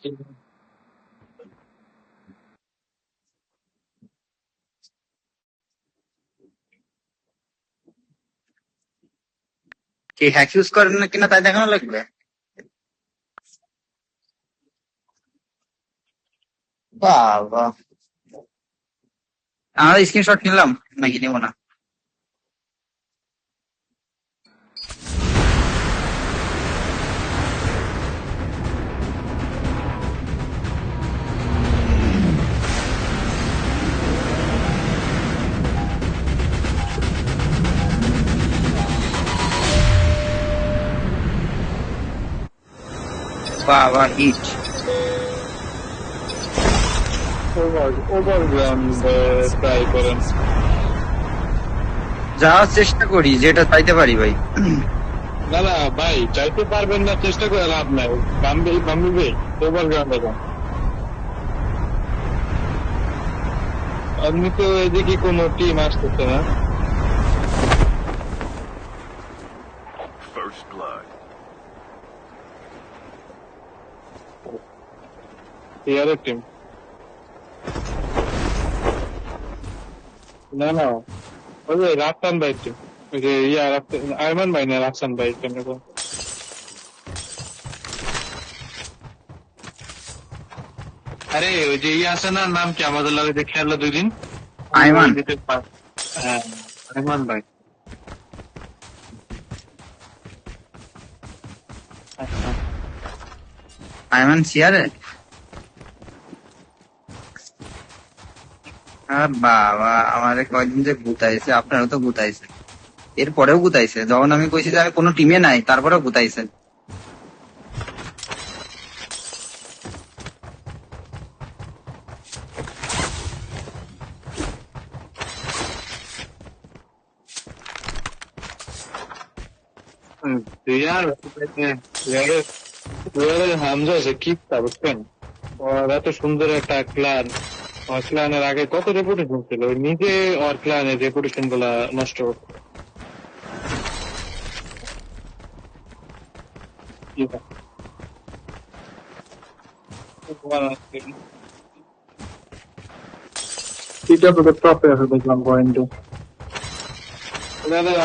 কি hack use করেন না কিনা তাই দেখানো লাগবে। বাবা, আমরা স্ক্রিনশট নিলাম নাকি নিব না? বাবা হিট। ওভারগ্রাউন্ড ট্রাই করেন। যাওয়ার চেষ্টা করি যেটা চাইতে পারি ভাই। না না ভাই, চাইতে পারবেন না, চেষ্টা করে লাভ নাই। বাম্বি ওভারগ্রাউন্ডে যান। আপনি তো এদিকে কোনো টিম আসতেছে না। First blood. ইয়ারের টিম। না না, ওই যে রাফসান ভাই টিম। ওই যে আরমান ভাই না, রাফসান ভাই টিম। আরে ওই যে আছে না, নাম কি আমাদের লগে যে খেললো 2 দিন? আইমান। হ্যাঁ, আরমান ভাই। আইমান সিয়ারে। বাবা, আমারে কয়দিন যে গুতাইছে, আপনারও তো গুতাইছে, এরপরেও গুতাইছে। যখন আমি কইছি যে আমি কোনো টিমে নাই, তারপরেও গুতাইছে। হামজা আছে কি বুঝছেন? ওর এত সুন্দর একটা ক্লান, ওর ক্লানের আগে কত রেপুটেশন ছিল, ওই নিজে ওর ক্লানের রেপুটেশন গুলা নষ্ট করতো। এটা তো টপে আছে দেখলাম পয়েন্টে।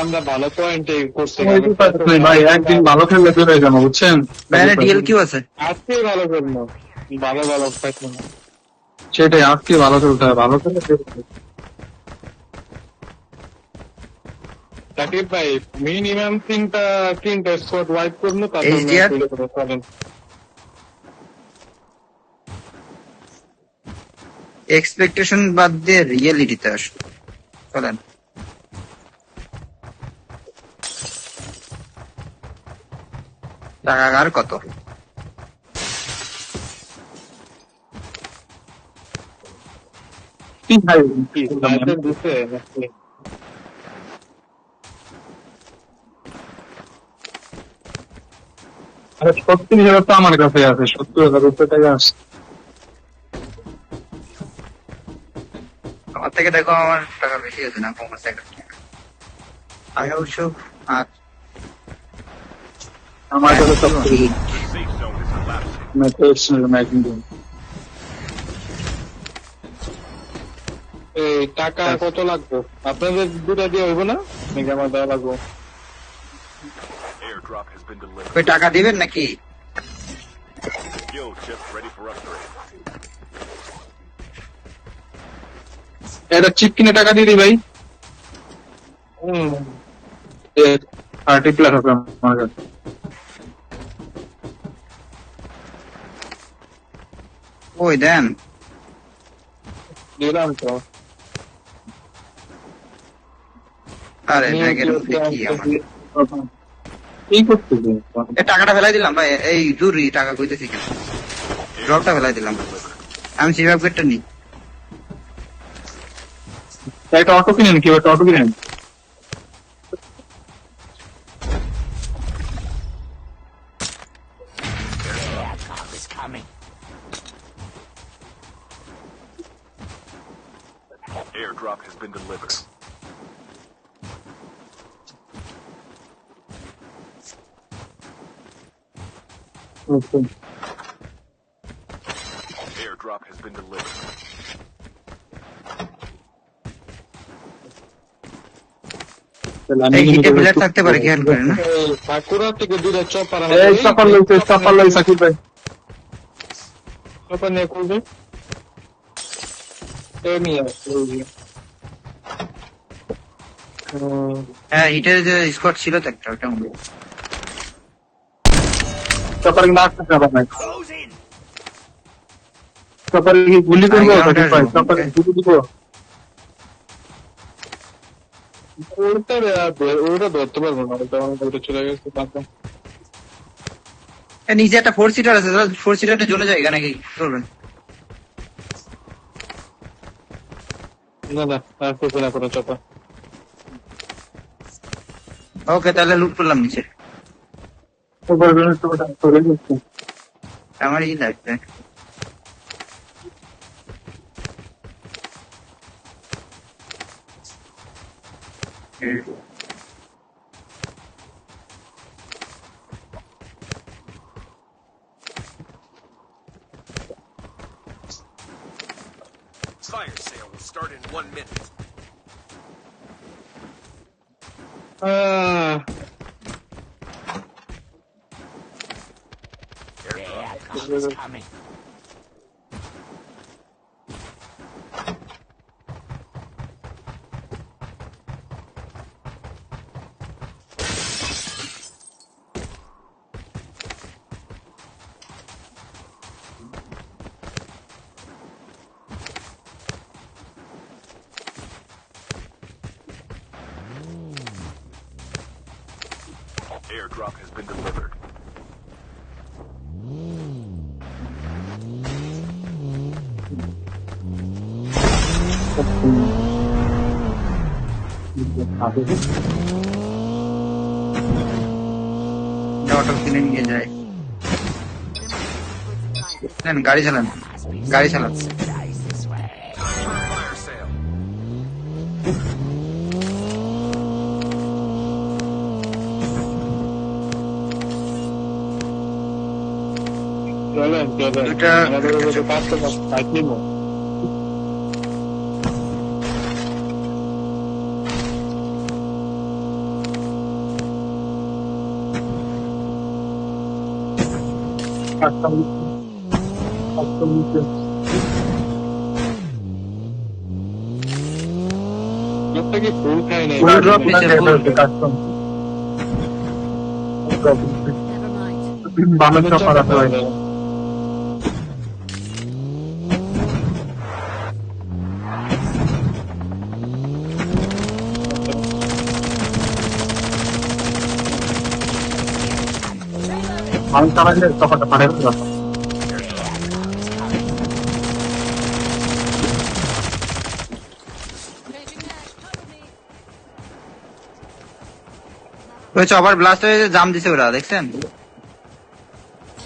আমরা ভালো পয়েন্টে করছি ভাই একদিন ভালো খেললে চলে যাবো, বুঝছেন? ব্যানে ডিএল কিউ আছে। আজকে ভালো করবো, ভালো ভালো পাইতো না। সেটাই, আজকে ভালো খেলতে হবে, ভালো খেলে সাকিব ভাই মিনিমাম তিনটা স্কোয়াড ওয়াইপ করবো, HDR? তারপর এক্সপেকটেশন বাদ দিয়ে রিয়েলিটিতে আসো, চলেন। টাকা আর কত? দিচ্ছে। আরে 36,000 তো আমার কাছে আছে, 70,000 টাকা আছে। আমার থেকে দেখো, আমার টাকা বেশি আছে না, কম আছে। আমি অবশ্য আমার কাছে সব The safe zone is collapsing. এই টাকা কত লাগবে আপনাদের? দুটা দিয়ে হইব না নাকি আমার দেওয়া লাগবে? Airdrop has been delivered. ওই টাকা দিবেন নাকি? Skill chip ready for upgrade. এটা চিপ কিনে টাকা দিয়ে দিই ভাই। 30+ হবে আমার কাছে। ওই দেন। দিলাম তো। আরে ব্যাগের মধ্যে কি আমার? এই করতেছে এই টাকাটা ফেলাই দিলাম ভাই, এই দূরই টাকা কইতেছি কেন? ড্রপটা ফেলাই দিলাম। আমি সিভ আপগ্রেডটা নিই। একটা অটো কিনেন, কি একটা অটো কিনেন। Airdrop has been delivered. Airdrop has been delivered. এই হিটে প্লেয়ার থাকতে পারে, খেয়াল করেন না? সাকুরা থেকে দূরে চপার এই চাপার লইছে সাকিব ভাই। চপার নিয়ে করবে হ্যাঁ, হিটের যে স্কোয়াড ছিল তো একটা, ওটা চাপার না আসতে আবার নাই। চাপার কি গুলি করবো সাকিব ভাই? চাপার গুলি দিব? ওটা ধরতে পারবো না, ওটা আমার ওটা চলে গেছে পাতা। নিচে একটা 4 সিটার আছে, 4 সিটারটা চলে যায় নাকি করবেন? না না, আর করবে না কোনো চপা। ওকে, তাহলে লুট করলাম নিচে। চাপার গুলি তো ওটা চলে গেছে। আমার ই লাগবে। Fire sale will start in 1 minute. Airdrop is coming. Airdrop has been delivered. Auto কিনে নিয়ে যায়। নেন, গাড়ি চালান, গাড়ি চালান। Fire sale. চলেন চলেন, দুটা- আমাদের কাছে 5টা ফাইট নিব। লোকটা কি ফুল খায় নাই? ফুল ড্রপ না নিচে খেয়ে ফুল। ফেলছে কাস্টম। Never mind. বামের চাপার আছে ভাই। আমি চালাইলে চাপাটা পারে না। Changing mag. Cover me. ওই চপার ব্লাস্ট হয়ে জাম দিছে ওরা, দেখছেন?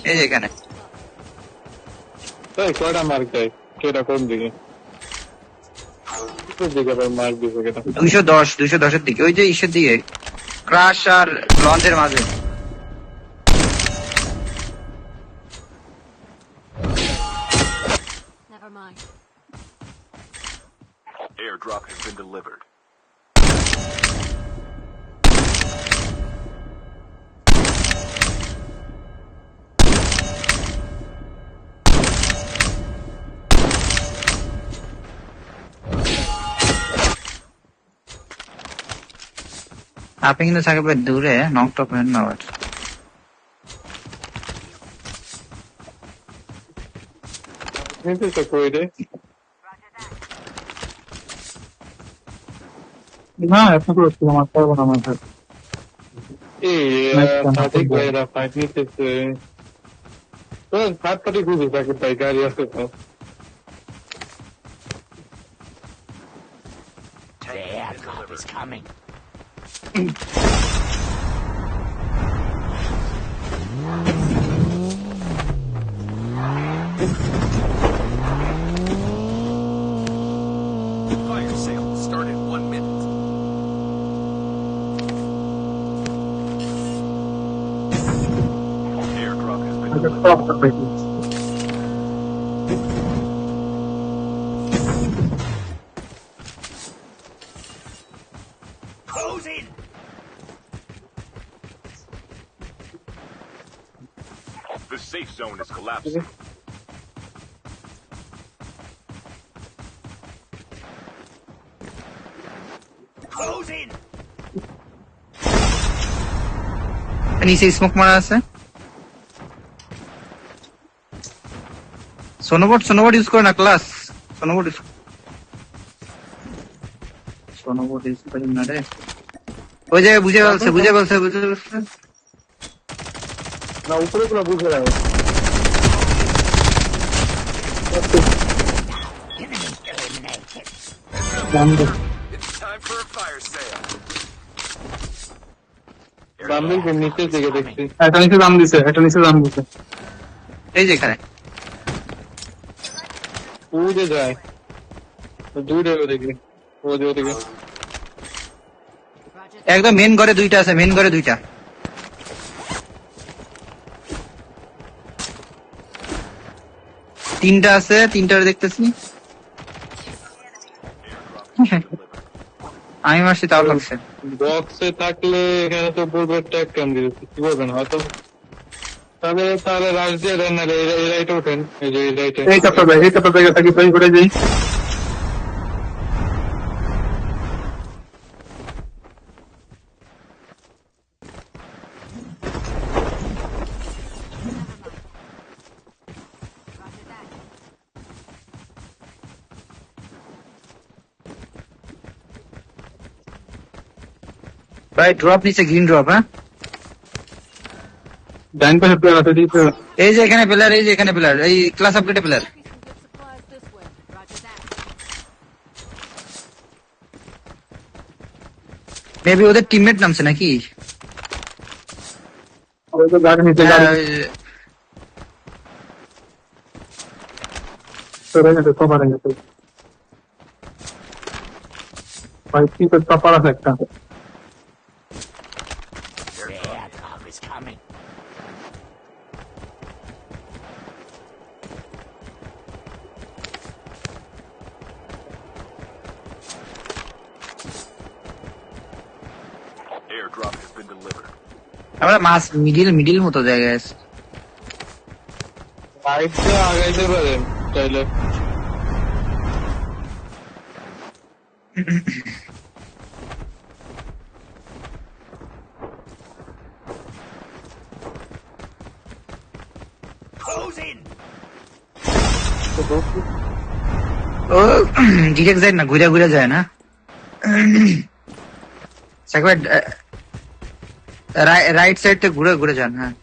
এই যে এখানে এই কয়টা মার্ক দেয়? কেটা কোন দিকে? কোন দিকে আবার মার্ক দিবে কেটা? 210 এর দিকে, ওই যে ইসের দিকে, ক্রাশ আর লঞ্চের মাঝে। Never mind. Airdrop has been delivered. আপনি কিন্তু সাকিব ভাই দূরে নক টপ হেন না আবার। কিন্তু তো কই রে? না এত করছি আমার পারবো না আমার সাথে। এই সাদিক ভাইরা ফাইট নিতেছে। তো থার্ড পার্টি খুঁজে থাকে, তাই গাড়ি আছে তো। Airdrop is coming. Fire sale will start in 1 minute. Airdrop has been আচ্ছা, delivered. stop করবে। collapsing. নিচে স্মোক মারা আছে। সোনোবোট ইউজ করে না ক্লাস, সোনোবোট ইউজ করি না রে। ওই জায়গায় বুঝে বলছে। না উপরে পুরো বুঝে যাবে। It's time for a fire sale. বাম্বিল নিচের দিকে দেখছি। একটা নিচে দাম দিছে। এই যে এখানে উড়ে যায় দূরে ওদিকে ওদিকে। একদম মেন ঘরে দুইটা আছে, মেন ঘরে দুইটা। তিনটা আছে, তিনটার দেখতেছি। আমি মারছি তাও লাগছে। বক্সে থাকলে এখানে তো বলবে ট্যাগ ক্যাম দিয়েছে, কি বলবেন হয়তো। তাহলে রাশ দিয়ে দেন না, এই রাইটে ওঠেন, এই যে এই রাইটে। এই চাপটা জায়গা থাকি তৈরি করে যাই। ভাই ড্রপ নিচে, গ্রিন ড্রপ। হ্যাঁ ডাইন পাশে প্লেয়ার আছে, দিকে এই যে এখানে প্লেয়ার, এই ক্লাস আপডেটে player. Some good supplies this way. Roger that. Maybe ওদের টিমমেট নামছে নাকি? ওই তো গাড়ি নিচে গাড়ি সরে গেছে, কভার হয়ে গেছে। ভাই কি তো টপার আছে একটা। Airdrop is coming. Airdrop has been delivered. আমরা মাস মিডিল মতো জায়গায় আছি। রাইট দিয়ে আগাইতে পারেন চাইলে। ও ডিরেক্ট যায় না, ঘুরে যায় না। রাইট সাইড থেকে ঘুরে যান। হ্যাঁ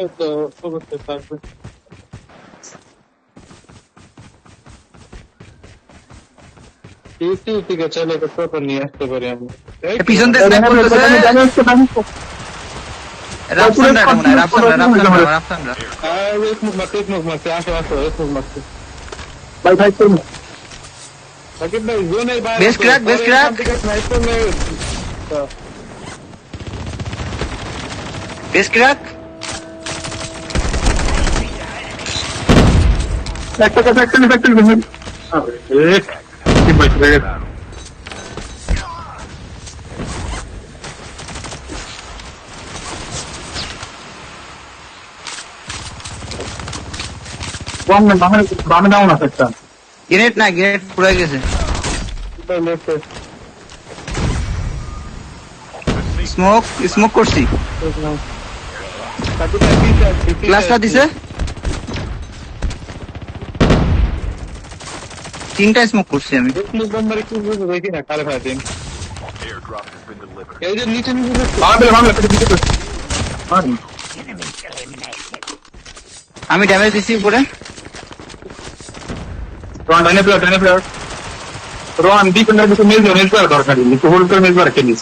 এই তো অবশ্যই থাকবে। থেকে চাইলে একটা প্রপার নিয়ে আসতে পারি আমি। পিছন থেকে স্ন্যাপ করতেছে। রাফসানরা মনে হয়, রাফসানরা। স্মোক মারছে, আসো স্মোক মারছে। ভাই ভাই করুন। সাকিব ভাই জোনের বাইরে বেশ ক্র্যাক। বেশ ক্র্যাক। একটা কি ভাই চলে গেছে। বামে ডাউন আছে একটা। গ্রেনেড পুরো গেছে। স্মোক করছি। ক্লাসটা দিছে, তিনটা স্মোক করছি আমি। Airdrop has been delivered. এই যে নিচে আমি ড্যামেজ দিছি উপরে। ডাইনে প্লেয়ার রোহান ডিপেন্ডার কিছু মেজ করা দরকার নেই, একটু হোল্ড করে মেজ বার রেখে দিস।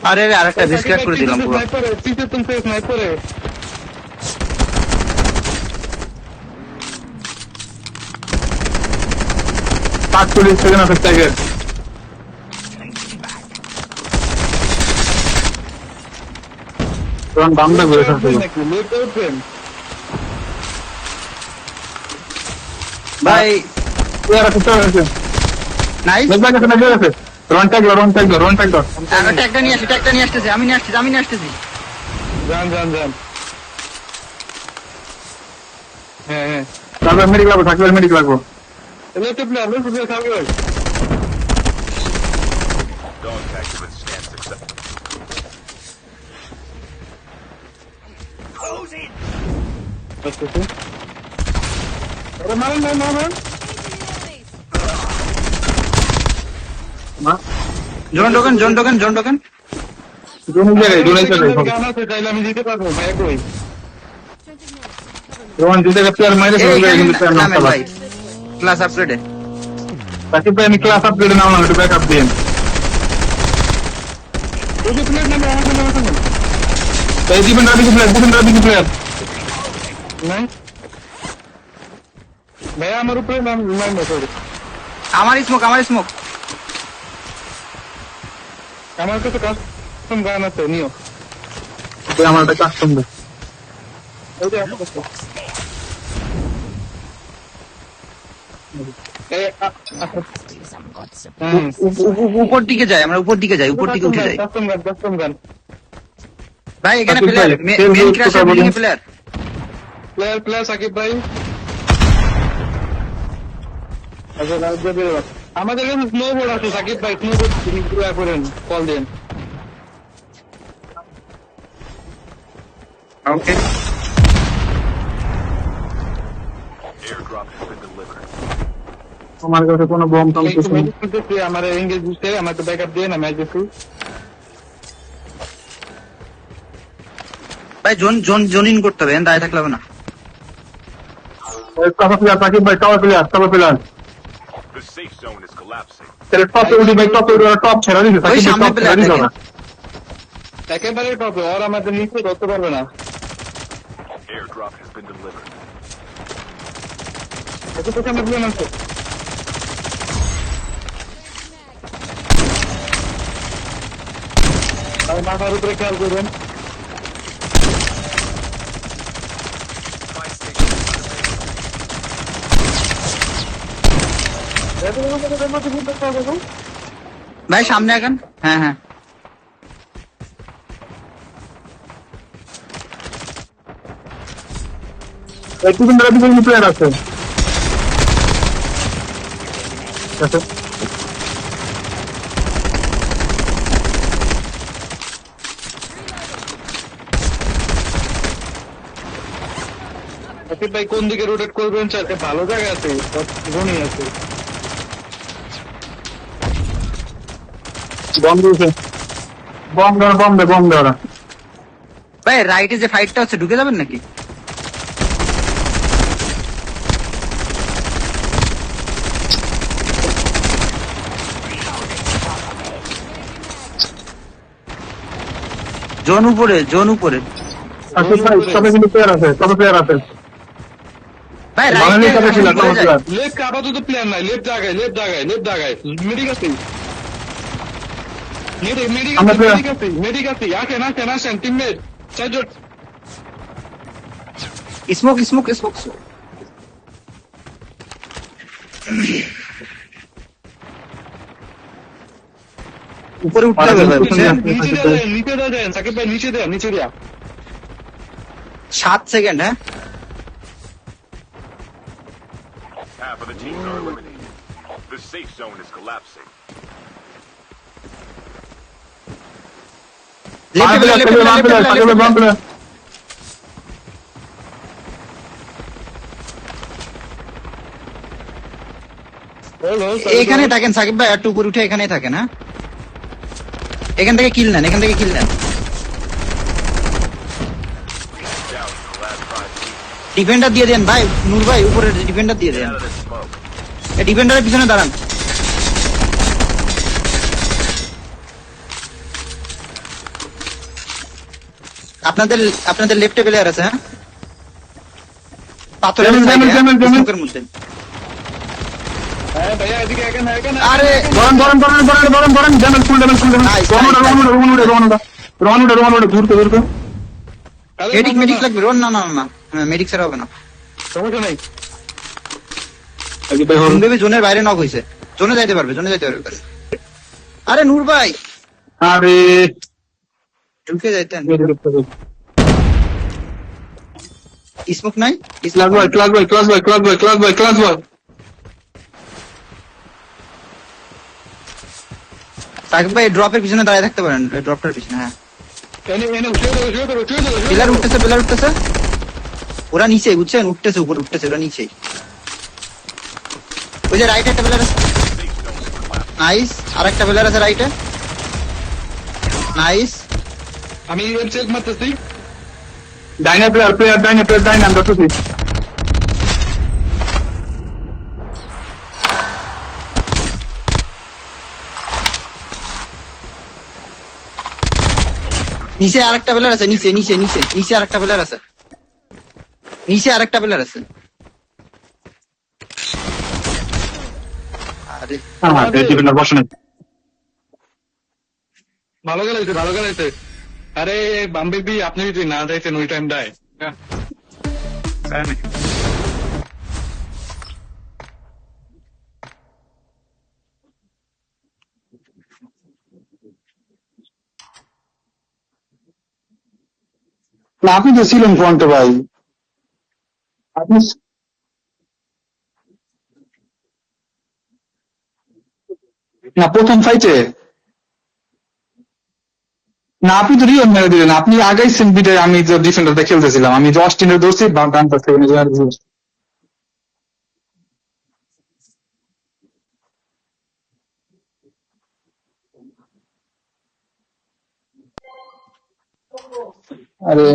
আরে আরেকটা ডিসক্রাইব করে দিলাম পুরো। স্নাইপারে পাঁচ 40 সেকেন্ড আছে টাইগার। রোহান বামটা ঘুরে আসছে। ভাই প্লেয়ার আছে, নাইস। মেজবাই কাছে মেজবাই কাছে রন ট্যাগ ট্যাগটা নিয়ে আসতেছি, আমি নিয়ে আসতেছি। যান হ্যাঁ তারপর মেডিক লাগবো, থাকলে মেডিক লাগবো। লেফট প্লেয়ার থাকবে ভাই। Dog tag has been scanned successfully. আসতেছে। আরে মারেন না Enemies. Zone token. জোনের জায়গায় গান আছে চাইলে আমি দিতে পারবো ভাই একই। Changing mags. Cover me. Rohan যে জায়গায় প্লেয়ার মাইরে সেই জায়গায় কিন্তু প্লেয়ার নামেন নষ্ট ভাই, ক্লাস আপগ্রেডে। সাকিব ভাই আমি ক্লাস আপগ্রেডে নামলাম, একটু ব্যাকআপ দিন। ওই যে প্লেয়ার নামে আমার নামে এই ডিফেন্ডার প্লেয়ার নাই ভাই আমার উপরে নাম সরি আমার স্মোক। আমার কাছে কাস্টম গান আছে নিও। আমার একটা কাস্টম দেয়। ওই যে আমার কাছে উপর দিকে যাই, আমরা উপর দিকে উঠে যাই। কাস্টম গান ভাই এখানে সাকিব প্লেয়ার, ভাই, মেন ক্র্যাশের কোথায় বিল্ডিং এ বলুন? প্লেয়ার। সাকিব ভাই আচ্ছা আমাদের কাছে স্নোবোর্ড আছে সাকিব ভাই, স্নোবোর্ড করেন কল দেন। Okay, Airdrop has been delivered. আমার কাছে কোনো বম টম কিছু নেই। আমার এঙ্গেজ বুঝতে আমার তো ব্যাকআপ দিয়ে না ম্যাচ দেখি। ভাই জোন ইন করতে হবে, দাঁড়িয়ে থাকলে হবে না। কাপা প্লেয়ার সাকিব ভাই, কাপা player The safe zone is collapsing. টপে উঠি ভাই, টপ ছেড়ে দিছে ওই সাকিব ভাই, সামনে টপ ছেড়ে প্লেয়ার দিছে দেখেন। না। একেবারে টপে আর আমাদের নিচে ধরতে পারবে না। Airdrop has been delivered. এত তো সামনে প্লেন আছে। আর মাথার উপরে খেয়াল করবেন। ভাই সামনে এখন, হ্যাঁ এই ডিফেন্ডার কিছু প্লেয়ার আছে। আচ্ছা সাকিব ভাই কোন দিকে রোটেট করবেন স্যার? ভালো জায়গা আছে, ধনী আছে। বম দিয়েছে, বম দে ওরা। ভাই রাইটে যে ফাইটটা হচ্ছে ঢুকে যাবেন নাকি? জোন উপরে সাকিব ভাই সবে কিন্তু প্লেয়ার আছে, ভাই বাঙালি কাছে ছিল কোনো প্লেয়ার। লেফট আপাতত প্লেয়ার নাই, লেফট জায়গায় মেডিক আছে। মেডিক আছে আসেন টিমমেট চারজন। স্মোক উপরে উঠতে হবে ভাই, বুঝছেন? নিচে দেন সাকিব ভাই, নিচে দেয়া 7 সেকেন্ড। হ্যাঁ Half of the teams are eliminated. The safe zone is collapsing. লেফটে প্লেয়ার। এখানে থাকেন সাকিব ভাই, একটু উপরে উঠে এখানেই থাকেন। হ্যাঁ এখান থেকে কিল নেন। Down to the last 5 teams. Defender দিয়ে দেন ভাই, নূর ভাই উপরে ডিফেন্ডার দিয়ে দেন। Out of the smoke. ডিফেন্ডারের পিছনে দাঁড়ান। আপনাদের লেফটে প্লেয়ার আছে। হ্যাঁ পাথরের স্মোকের মধ্যে। হ্যাঁ ভাইয়া এদিকে এখানে আরে বরণ ড্যামেজ ফুল রোহান ঘুরতে মেডিক লাগবে। রোন না মেডিক ছাড়া হবে না। সমস্যা নাই। বেবি জোনের বাইরে নক হয়েছে। জোনে যাইতে পারবে আরে নূর ভাই আরে ঢুকে যাইতেন স্মোক নাই ক্লাস বয় সাকিব ভাই ড্রপের পিছনে দাঁড়িয়ে থাকতে পারেন, ড্রপটার পিছনে। হ্যাঁ এনে শুয়ে দেবো পিলার উঠতেছে ওরা নিচে, বুঝছেন, উঠতেছে উপর উঠতেছে ওরা নিচে। ওই যে রাইটে একটা প্লেয়ার আছে, নাইস। আর একটা প্লেয়ার আছে রাইটে, নাইস। আমি চেক মারতেছি। ডাইনা প্লেয়ার ডাইনা দেখতেছি। নিচে আরেকটা প্লেয়ার আছে, নিচে আরেকটা প্লেয়ার আছে, আরে হ্যাঁ ডিফেন্ডার বসে নাই। ভালো গেলাইছে। আরে বাম্বিবি, আপনি যদি না যাইতেন ওই টাইমটায়। না আপনি তো ছিলেন ফ্রন্টে ভাই, আপনি না প্রথম ফাইটে। না আপনি তো রিয়ন মেরে দিলেন, আপনি আগাইছেন বিদায় আমি যে ডিফেন্ডারটা খেলতেছিলাম, আমি জস্টিনের ধরছি ডান পাশ থেকে। আরে